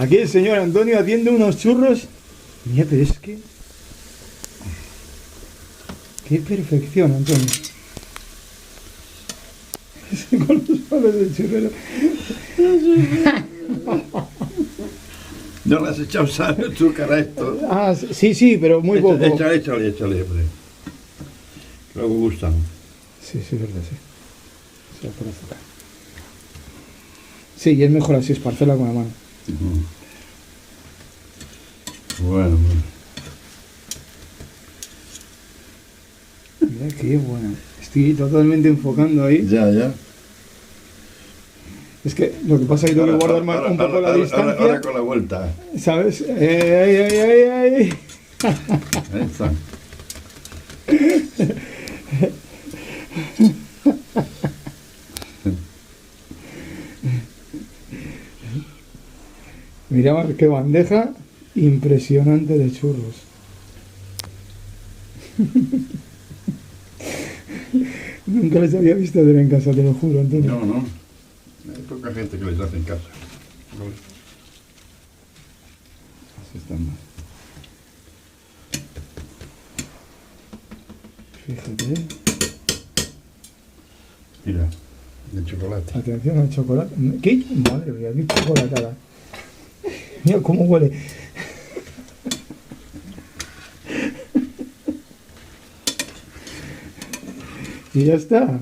Aquí el señor Antonio haciendo unos churros. Mira, pero es que... ¡Qué perfección, Antonio! Con los palos del churrero. ¿No le has echado sal o azúcar a esto? Ah, sí, sí, pero muy poco. Échale, hombre. Luego gustan. Sí, sí, es verdad, sí. Sí, por azúcar. Sí, y es mejor así, esparcerla con la mano. Bueno. Mira qué buena. Estoy totalmente enfocando ahí. Ya. Es que lo que pasa es que tengo que guardar más un poco la distancia. Ahora con la vuelta. ¿Sabes? ¡Ay! Ahí está. Mira qué bandeja impresionante de churros. Nunca les había visto hacer en casa, te lo juro, Antonio. No. Hay poca gente que les hace en casa. Así están más. Fíjate. Mira, de chocolate. Atención al chocolate. ¿Qué? Madre mía, qué chocolatada. Mira cómo huele. Y ya está.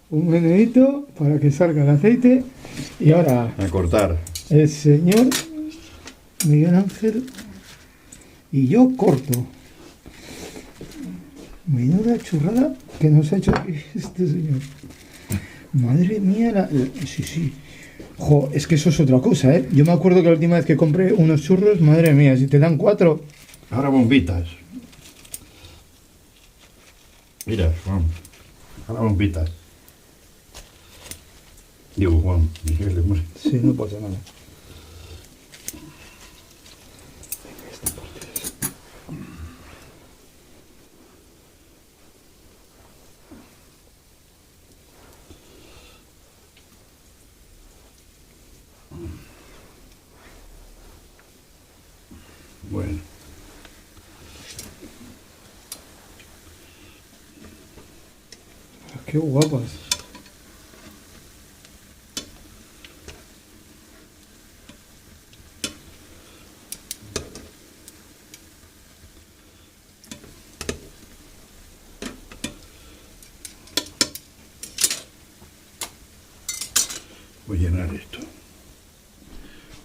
Un menudito para que salga el aceite. Y ahora A cortar. el señor Miguel Ángel y yo corto. Menuda churrada que nos ha hecho este señor. Madre mía, sí. Jo, es que eso es otra cosa, ¿eh? Yo me acuerdo que la última vez que compré unos churros, madre mía, si te dan 4... Ahora bombitas. Mira, Juan. Ahora bombitas. Digo, Juan. Miguel, hombre. Sí, no pasa nada. Bueno. Qué guapas. Voy a llenar esto.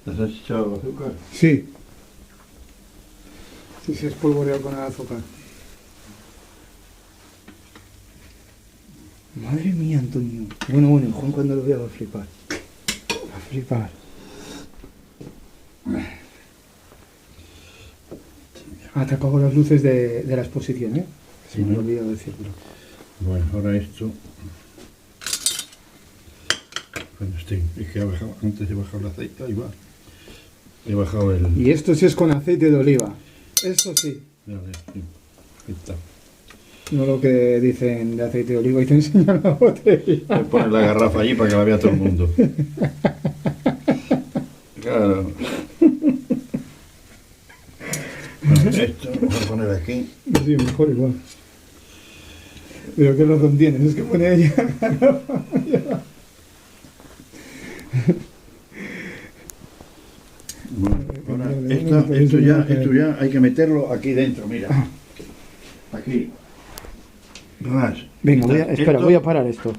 ¿Les has echado azúcar? Sí. Sí, se espolvoreado con el azúcar. Madre mía, Antonio. Bueno, Juan cuando lo vea va a flipar. Va a flipar. Ah, te apago las luces de la exposición, ¿eh? Se me ha olvidado decirlo. Bueno, ahora esto. Cuando esté. Es que antes he bajado el aceite. Ahí va. He bajado el. Y esto sí es con aceite de oliva. Eso sí. Ya ves, sí. Ahí está. No lo que dicen de aceite de oliva y te enseñan la botella. Voy a poner la garrafa allí para que la vea todo el mundo. Claro. Bueno, esto lo voy a poner aquí. Sí, mejor igual. Pero qué razón tienes, es que pone ella. Bueno, ahora esto ya hay que meterlo aquí dentro, mira. Aquí. Ras. Venga, voy a parar esto.